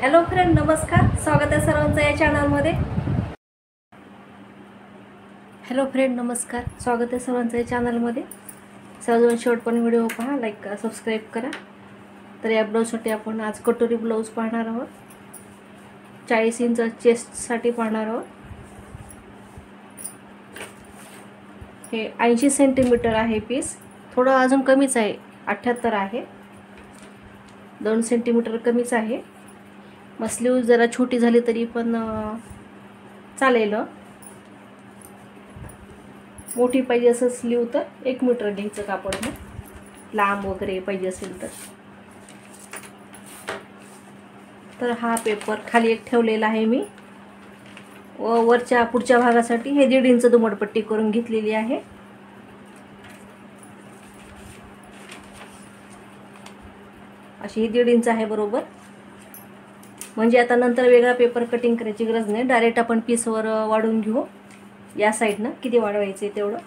Hello friend, नमस्कार. स्वागत आहे सर्वांचं या चॅनलमध्ये. हॅलो फ्रेंड, नमस्कार. स्वागत आहे सर्वांचं या चॅनलमध्ये. सर्वजण शेवट पण व्हिडिओ पहा, लाईक करा, सबस्क्राईब करा. तर या ब्लाऊजसाठी आपण आज कटोरी ब्लाऊज पाहणार आहोत. 40 इंच चेस्टसाठी पाहणार आहोत. हे 80 सेंटीमीटर आहे पीस. थोडं अजून कमीच आहे, 78 आहे. 2 सेंटीमीटर कमीच आहे. मग स्लीव जरा छोटी झाली तरी पण चालेल. मोठी पाहिजे असेल स्लीव तर 1 मीटर घ्यायचं कापड. लांब वगैरे पाहिजे असेल तर हा पेपर खाली एक ठेवलेला आहे मी. व वरच्या पुढच्या भागासाठी हे 1.5 इंच दुमडपट्टी करून घेतलेली आहे. अशी ही 1.5 इंच आहे बरोबर. म्हणजे आता नंतर वेगळा पेपर कटिंग करायची गरज नाही, डायरेक्ट आपण पीसवर वाढून घेऊ. या साईडनं किती वाढवायचे तेवढं,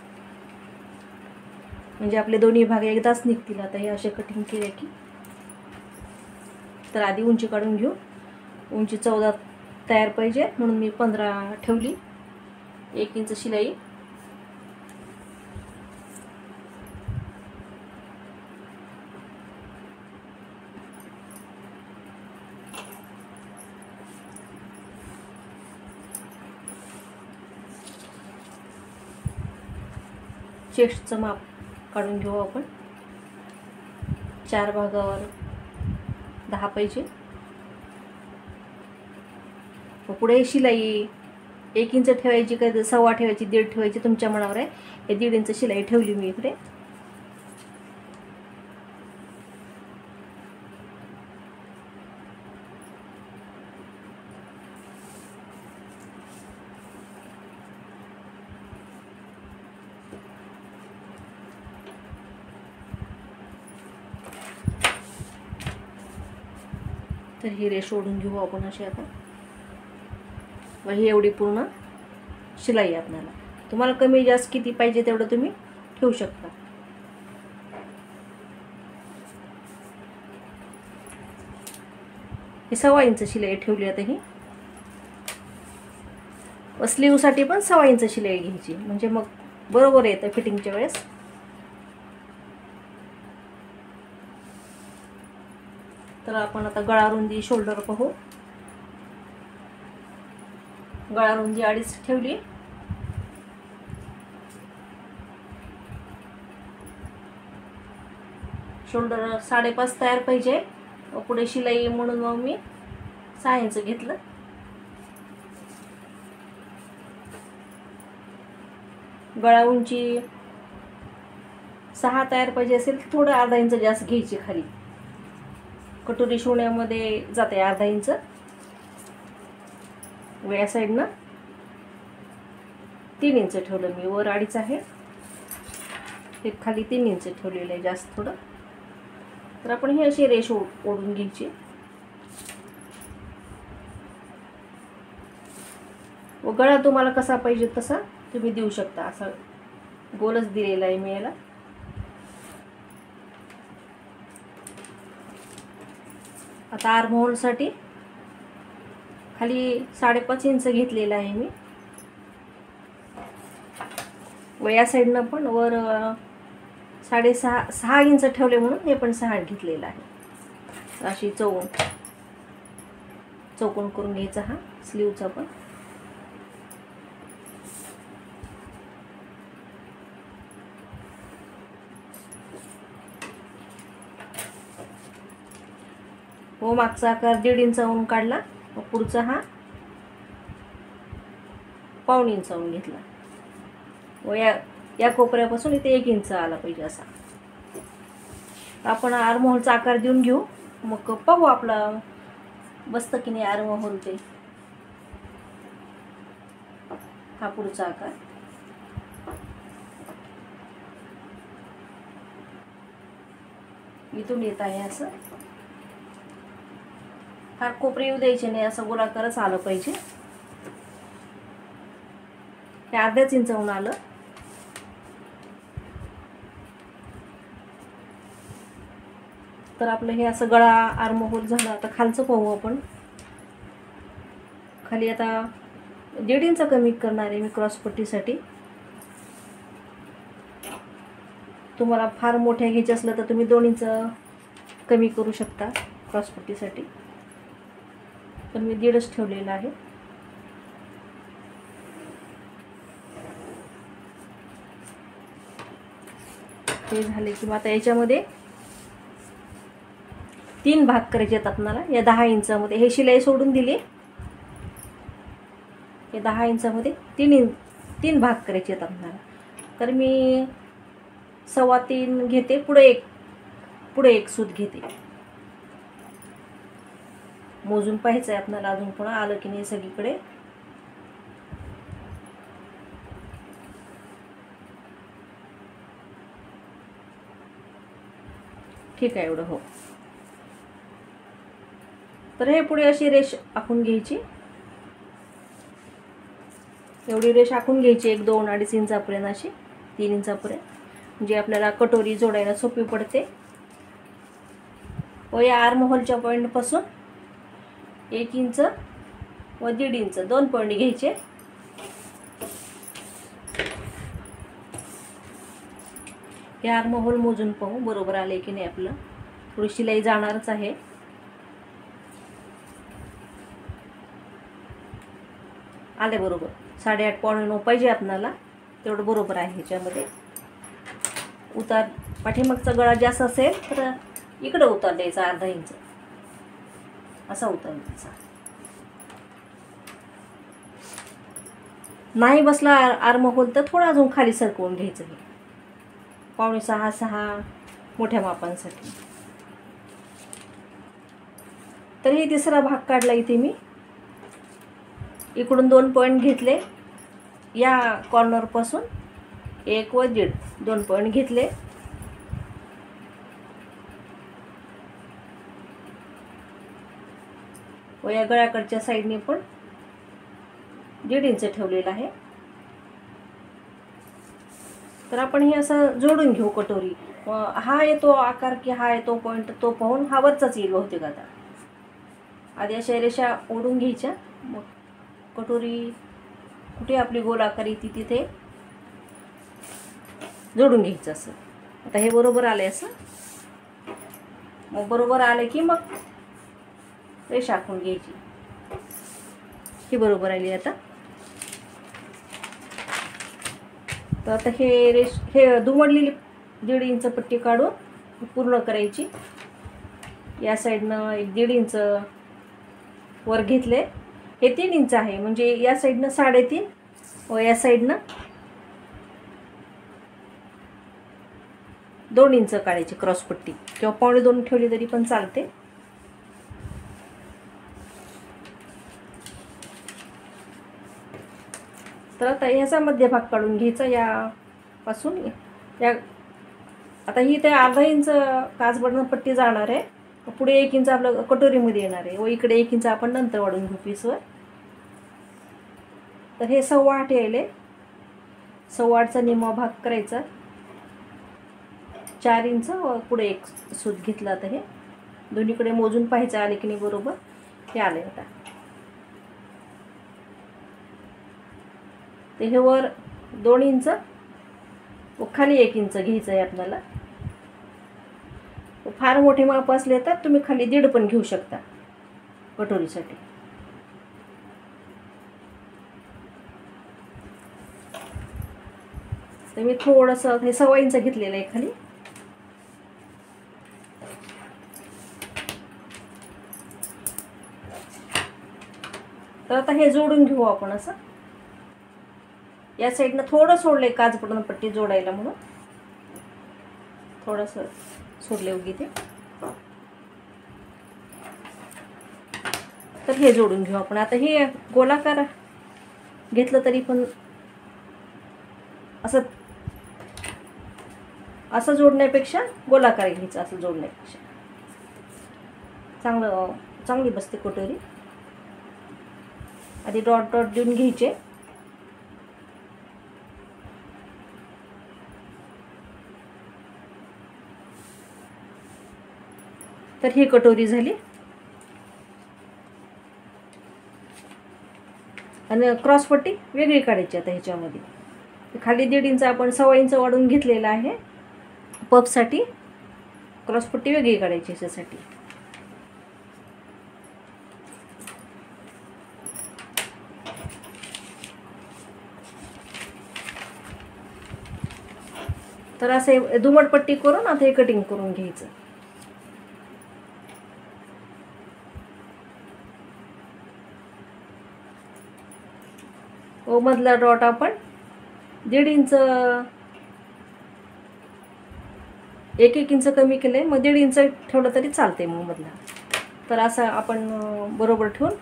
म्हणजे आपले दोन्ही भाग एकदाच निघतील. आता हे असे कटिंग केले की तर आधी उंची काढून घेऊ. उंची 14 तयार पाहिजे म्हणून मी 15 ठेवली. 1 इंच शिलाई. चेस्टचं माप काढून घेऊ आपण. 4 भागावर 10 पाहिजे. पुढे शिलाई 1 इंच ठेवायची का 1.25 ठेवायची, 1.5 ठेवायची, तुमच्या मनावर आहे. हे 1.5 इंच शिलाई ठेवली मी इकडे. तर ही रेष ओढून घेऊ आपण अशी आता. व ही एवढी पूर्ण शिलाई आपल्याला. तुम्हाला कमी जास्त किती पाहिजे तेवढं तुम्ही ठेवू शकता. हे 1.25 इंच शिलाई ठेवली आता ही. व स्लीवसाठी पण 1.25 इंच शिलाई घ्यायची, म्हणजे मग बरोबर येतं फिटिंगच्या वेळेस. तर आपण आता गळा रुंदी, शोल्डर पाहू. गळा रुंदी 2.5 ठेवली. शोल्डर 5.5 तयार पाहिजे. व पुढे शिलाई म्हणून मग मी 6 इंच घेतलं. गळा उंची 6 तयार पाहिजे असेल तर थोडं 1/2 इंच जास्त घ्यायची खाली. कटोरी शिवण्यामध्ये जाते 1/2 इंच. व या साईडनं 3 इंच ठेवलं मी. वर 2.5 आहे, हे खाली 3 इंच ठेवलेलं आहे जास्त थोडं. तर आपण ही अशी रेष ओढून घ्यायची. व गळा तुम्हाला कसा पाहिजे तसा तुम्ही देऊ शकता. असा गोलच दिलेला आहे मी याला. आता आर्महोलसाठी खाली 5.5 इंच घेतलेला आहे मी. व या साईडनं पण वर 6.5 इंच ठेवले म्हणून हे पण 6 घेतलेलं आहे. अशी चौकोन करून घ्यायचा हा स्लीवचा पण. व मागचा आकार 1.5 इंच ऊन काढला. व पुढचा हा 1.25 इंच ऊन घेतला. व या कोपऱ्यापासून इथे 1 इंच आला पाहिजे असा. आपण आर्महोलचा आकार देऊन घेऊ, मग पाहू आपला बसतं की नाही आर्महोल ते. हा पुढचा आकार. इथून येत आहे असं. फार कोपरे येऊ द्यायचे नाही, असं गोलाकारच आलं पाहिजे. हे 1/2 इंच ऊन आलं. तर आपलं हे असं गळा आर्महोल झाला. आता खालचं पाहू आपण. खाली आता 1.5 इंच कमी करणार आहे मी क्रॉसपट्टीसाठी. तुम्हाला फार मोठ्या घ्यायचे असलं तर तुम्ही 2 इंच कमी करू शकता क्रॉसपट्टीसाठी, पण मी 1.5च ठेवलेला आहे. हे झाले की मग आता याच्यामध्ये 3 भाग करायचे आहेत आपल्याला. या 10 इंचामध्ये हे शिलाई सोडून दिली. या 10 इंचामध्ये 3 भाग करायचे आहेत आपल्याला. तर मी 3.25 घेते, पुढे एक सूत घेते. मोजून पाहायचं आहे आपल्याला अजून पुन्हा आलं की नाही सगळीकडे. ठीक आहे एवढं. हो, तर हे पुढे अशी रेष आखून घ्यायची. एवढी रेष आखून घ्यायची 1, 2, 2.5 इंचापर्यंत, अशी 3 इंचापर्यंत, म्हणजे आपल्याला कटोरी जोडायला सोपी पडते. व या आर्महोलच्या पॉईंटपासून 1 इंच व 1.5 इंच 2 पॉईंट घ्यायचे. हे आर्महोल मोजून पाहू बरोबर आले की नाही. आपलं थोडी शिलाई जाणारच आहे. आले बरोबर. 8.5 पावणे 9 पाहिजे आपल्याला, तेवढं बरोबर आहे. ह्याच्यामध्ये उतार पाठीमागचा गळा जास्त असेल तर इकडं उतार द्यायचा 1/2 इंच, असा उतार द्यायचा. नाही बसला आर्महोल तर थोडा अजून खाली सरकवून घ्यायचं. हे 5.5-6 मोठ्या मापांसाठी. तर हे तिसरा भाग काढला इथे मी. इकडून 2 पॉईंट घेतले. या कॉर्नरपासून 1 व 1.5 2 पॉईंट घेतले. व या गळ्याकडच्या साईडने पण 1.5 इंच ठेवलेला आहे. तर आपण हे असं जोडून घेऊ कटोरी. हा येतो आकार की हा येतो पॉईंट, तो पाहून हा वरचाच येईल बहुतेक. आता आधी अशा रेषा ओढून घ्यायच्या, मग कटोरी कुठे आपली गोल आकार येते तिथे जोडून घ्यायचं असं. आता हे बरोबर आले असं. मग बरोबर आले की मग रेषा आखून घ्यायची. ही बरोबर आली आता. तर आता हे दुमडलेली 1.5 इंच पट्टी काढून पूर्ण करायची. या साईडनं 1.5 इंच वर घेतले. हे 3 इंच आहे, म्हणजे या साईडनं 3.5 व या साईडनं 2 इंच काढायची क्रॉसपट्टी, किंवा 1.25 ठेवली तरी पण चालते. तर आता ह्याचा मध्यभाग काढून घ्यायचा यापासून. आता ही ते 1/2 इंच काचबटन पट्टी जाणार आहे. पुढे 1 इंच आपलं कटोरीमध्ये येणार आहे, व इकडे 1 इंच आपण नंतर वाढून घेऊ पीसवर. तर हे 8.25 यायले. 8.25चा निम्मा भाग करायचा. 4 इंच व पुढे 1 सूत घेतला. आता हे दोन्हीकडे मोजून पाहायचं आले की नाही बरोबर. हे आले. आता ते हे वर 2 इंच व खाली 1 इंच घ्यायचं आहे आपल्याला. फार मोठे माप असले तर तुम्ही खाली 1.5 पण घेऊ शकता कटोरीसाठी. तर मी थोडंसं हे 1.25 इंच घेतलेलं आहे खाली. तर आता हे जोडून घेऊ आपण असं. या साईडनं थोडं सोडले काचबटन पट्टी जोडायला म्हणून, थोडंसं सोडले उगी ते. तर हे जोडून घेऊ आपण. आता हे गोलाकार घेतलं तरी पण असं जोडण्यापेक्षा गोलाकार घ्यायचं. असं जोडण्यापेक्षा चांगली बसते कटोरी. आधी डॉट डॉट देऊन घ्यायचे. तर ही कटोरी झाली. आणि क्रॉसपट्टी वेगळी काढायची. आता ह्याच्यामध्ये खाली 1.5 इंच आपण 1.25 इंच वाढून घेतलेला आहे. पफसाठी क्रॉसपट्टी वेगळी काढायची ह्याच्यासाठी. तर असं दुमटपट्टी करून आता हे कटिंग करून घ्यायचं. व मधला डॉट आपण 1.5 इंच 1 इंच कमी केलंय. मग 1.5 इंच ठेवलं तरी चालते मग मधला. तर असं आपण बरोबर ठेवून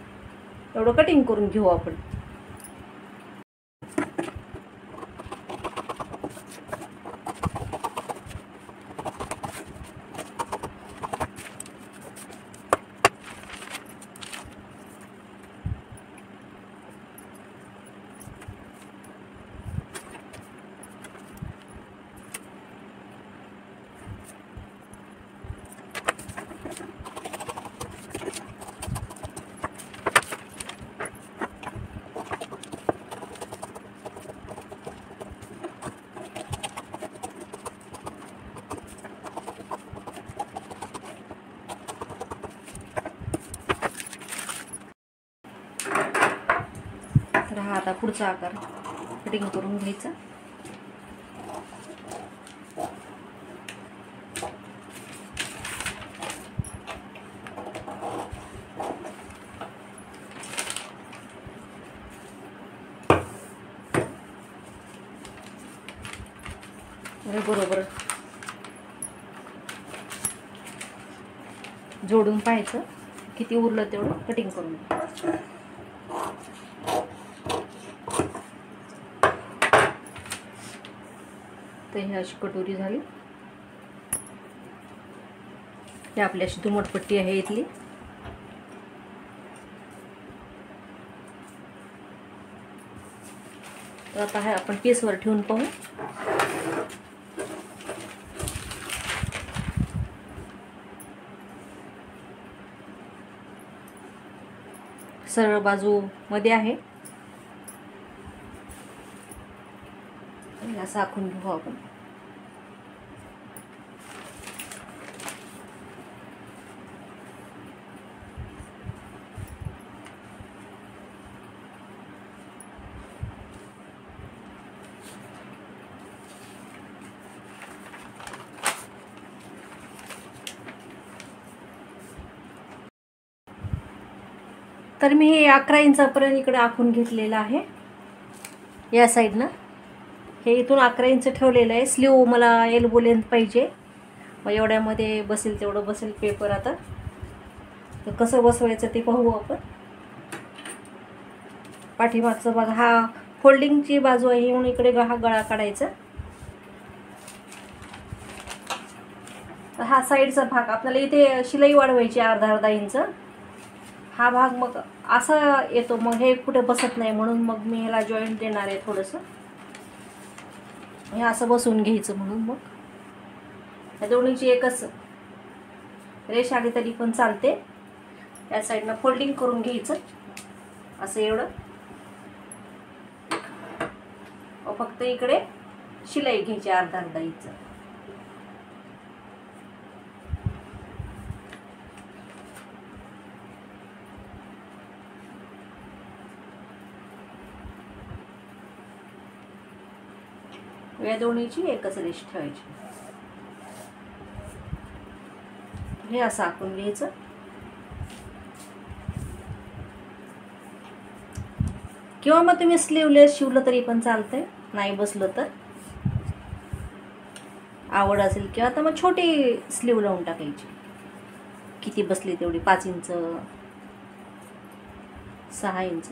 एवढं कटिंग करून घेऊ आपण. तर हा आता पुढचा आकार कटिंग करून घ्यायचा. बरोबर जोडून पाहायचं किती उरलं तेवढं कटिंग करून घ्यायचं. तर ही अशी कटोरी झाली. ही आपली अशी दुमटपट्टी आहे इथली. तर आता हे आपण पीसवर ठेवून पाहू. सरळ बाजू मध्ये आहे. असं आखून घेऊ आपण. तर मी हे 11 इंचापर्यंत इकडे आखून घेतलेलं आहे या साईडनं. हे इथून 11 इंच ठेवलेलं आहे. स्लीव मला एल्बो लेंथ पाहिजे. मग एवढ्यामध्ये बसेल तेवढं बसेल पेपर. आता तर कसं बसवायचं ते पाहू आपण. पाठीमागचा भाग हा फोल्डिंगची बाजू आहे म्हणून इकडे हा गळा काढायचा. हा साईडचा भाग आपल्याला इथे शिलाई वाढवायची अर्धा इंच. हा भाग मग असा येतो. मग हे कुठे बसत नाही म्हणून मग मी ह्याला जॉईंट देणार आहे थोडंसं. हे असं बसवून घ्यायचं म्हणून मग या दोन्हीची एकच रेष आली तरी पण चालते. या साईडनं फोल्डिंग करून घ्यायचं असं एवढं. फक्त इकडे शिलाई घ्यायची अर्धा इंच. या दोन्हीची एकच रेष ठेवायची. हे असं आखून घ्यायचं. किंवा मग तुम्ही स्लीवलेस शिवलं तरी पण चालतंय. नाही बसलं तर आवड असेल किंवा तर मग छोटी स्लीव लावून टाकायची. किती बसली तेवढी 5 इंच 6 इंच.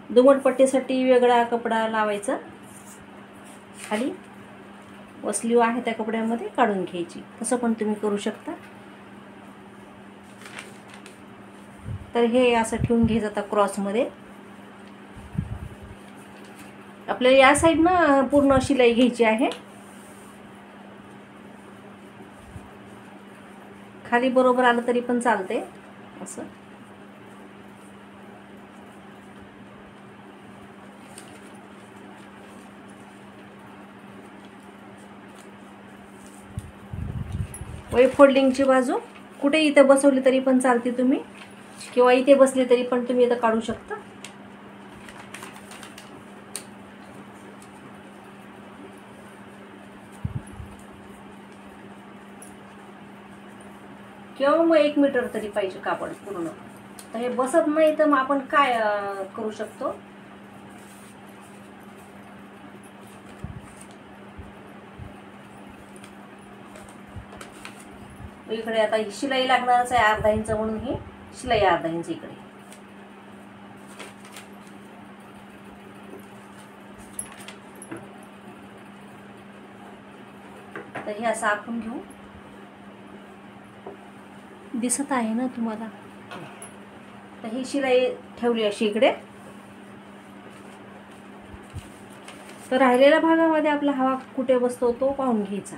दुमटपट्टीसाठी वेगळा कपडा लावायचा खाली व स्लीव आहे त्या कपड्यामध्ये काढून घ्यायची. तसं पण तुम्ही करू शकता. तर हे असं ठेवून घ्यायचं. आता क्रॉसमध्ये आपल्याला या साईडनं पूर्ण शिलाई घ्यायची आहे. खाली बरोबर आलं तरी पण चालते. असं. वही फोल्डिंगची बाजू कुठे इथे बसवली तरी पण चालते तुम्ही, किंवा इथे बसली तरी पण तुम्ही इथं काढू शकता. किंवा मग 1 मीटर तरी पाहिजे कापड पूर्ण. तर हे बसत नाही तर मग आपण काय करू शकतो. इकडे आता ही शिलाई लागणारच आहे अर्धा इंच, म्हणून ही शिलाई अर्धा इंच इकडे. तर हे असं आखून घेऊ. दिसत आहे ना तुम्हाला. तर ही शिलाई ठेवली अशी इकडे. तर राहिलेल्या भागामध्ये आपला हवा कुठे बसतो तो पाहून घ्यायचा.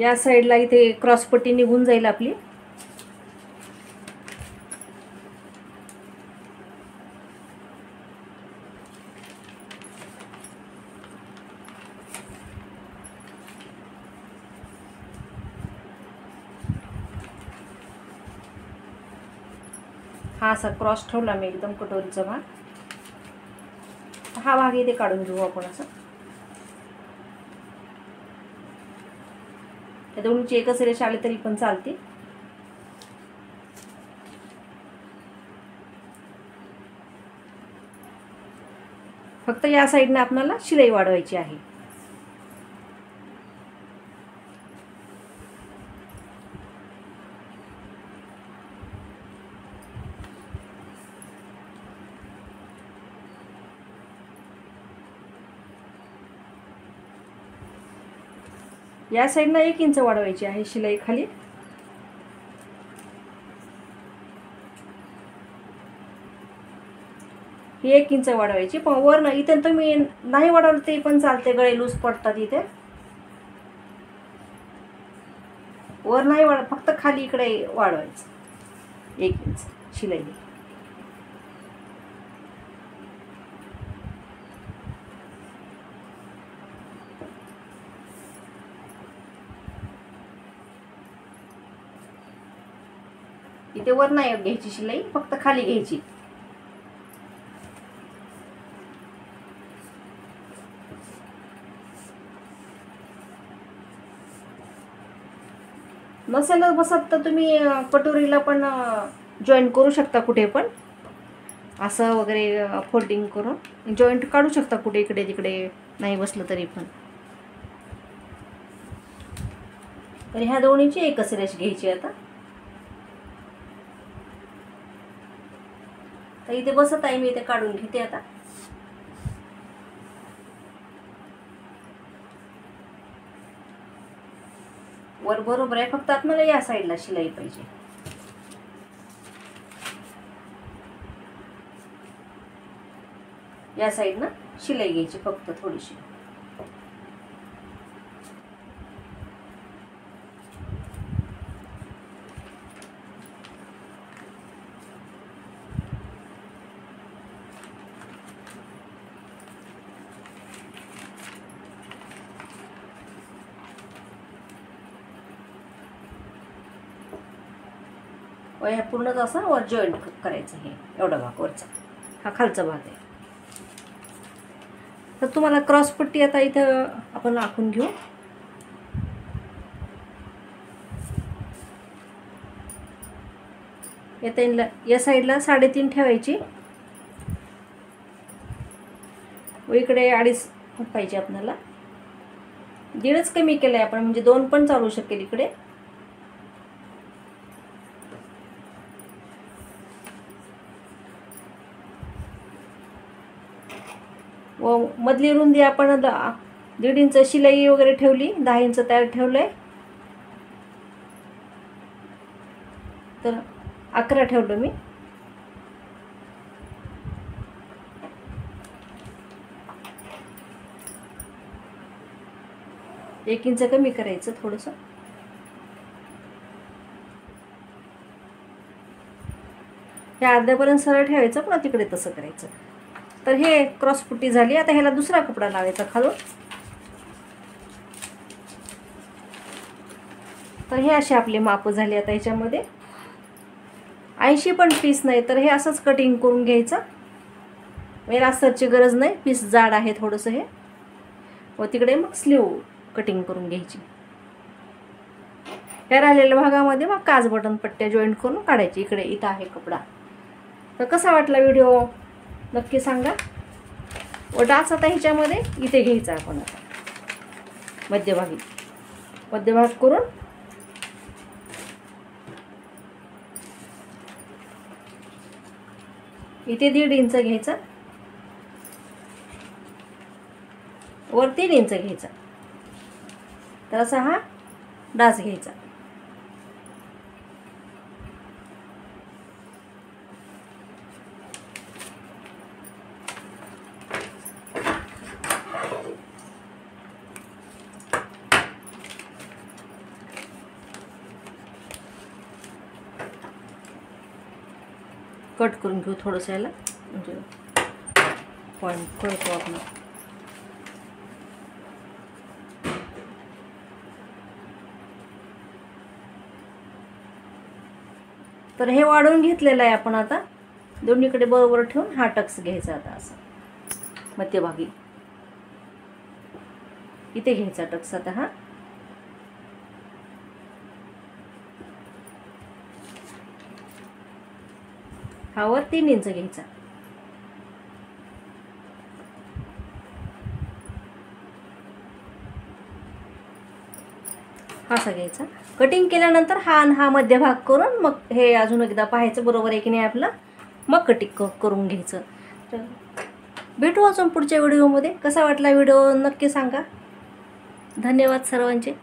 या साईडला इथे क्रॉसपट्टी निघून जाईल आपली. हा असा क्रॉस ठेवला मी एकदम कटोरीचा भाग. हा भाग इथे काढून घेऊ आपण असं. त्या दोन्हीची एकच रेष आली तरी पण चालते. फक्त या साईडने आपल्याला शिलाई वाढवायची आहे. या साईडला 1 इंच वाढवायची आहे शिलाई खाली. ही 1 इंच वाढवायची. पण वर ना इथे तुम्ही नाही वाढवलं ते पण चालते, गळे लूज पडतात इथे. वर नाही वाढ, फक्त खाली इकडे वाढवायचं 1 इंच शिलाई. इथे वर नाही घ्यायची शिलाई, फक्त खाली घ्यायची. नसेलच बसत तर तुम्ही कटोरीला पण जॉईंट करू शकता कुठे पण, असं वगैरे फोल्डिंग करून जॉईंट काढू शकता कुठे इकडे तिकडे नाही बसलं तरी पण. तर ह्या दोन्हीची एकच रेष घ्यायची आता. तर इथे बसत आहे, मी इथे काढून घेते आता. वर बरोबर आहे, फक्त आपल्याला या साईडला शिलाई पाहिजे. या साईडनं शिलाई घ्यायची फक्त थोडीशी. व ह्या पूर्णच असं वर जॉईंट करायचं. हे एवढा भाग वरचा, हा खालचा भाग आहे. तर तुम्हाला क्रॉसपट्टी आता इथं आपण आखून घेऊ. या साईडला 3.5 ठेवायची व इकडे 2.5 पाहिजे आपल्याला. 1.5च कमी केलंय आपण, म्हणजे 2 पण चालू शकेल इकडे. व मधली रुंदी आपण 1.5 इंच शिलाई वगैरे ठेवली, 10 इंच तयार ठेवलंय, तर 11 ठेवलं मी. एक इंच कमी करायचं थोडंसं. हे अर्ध्यापर्यंत सरळ ठेवायचं, पुन्हा तिकडे तसं करायचं. तर हे क्रॉस पुट्टी झाली. आता ह्याला दुसरा कपडा लावायचा खालून. तर हे असे आपले माप झाले. आता ह्याच्यामध्ये 80 पण पीस नाही, तर हे असंच कटिंग करून घ्यायचं. याला अस्तरची गरज नाही, पीस जाड आहे थोडंसं हे. व तिकडे मग स्लीव कटिंग करून घ्यायची. ह्या राहिलेल्या भागामध्ये मग काज बटन पट्ट्या जॉईंट करून काढायची. इकडे इथं आहे कपडा. तर कसा वाटला व्हिडिओ नक्की सांगा. व डाच आता ह्याच्यामध्ये इथे घ्यायचा आपण. आता मध्यभाग करून इथे 1.5 इंच घ्यायचा, वर 3 इंच घ्यायचा. तर असा हा डाच घ्यायचा. कट करून घेऊ थोडंसं याला, म्हणजे पॉईंट कळतो आपण. तर हे वाढवून घेतलेलं आहे आपण. आता दोन्हीकडे बरोबर ठेवून हा टक्स घ्यायचा. आता असं मध्यभागी इथे घ्यायचा टक्स. आता हा वर 3 इंच घ्यायचा. असा घ्यायचा. कटिंग केल्यानंतर हा आणि हा मध्यभाग करून मग हे अजून एकदा पाहायचं बरोबर आहे की नाही आपलं, मग कटिंग करून घ्यायचं. तर भेटू अजून पुढच्या व्हिडिओमध्ये. कसा वाटला व्हिडिओ नक्की सांगा. धन्यवाद सर्वांचे.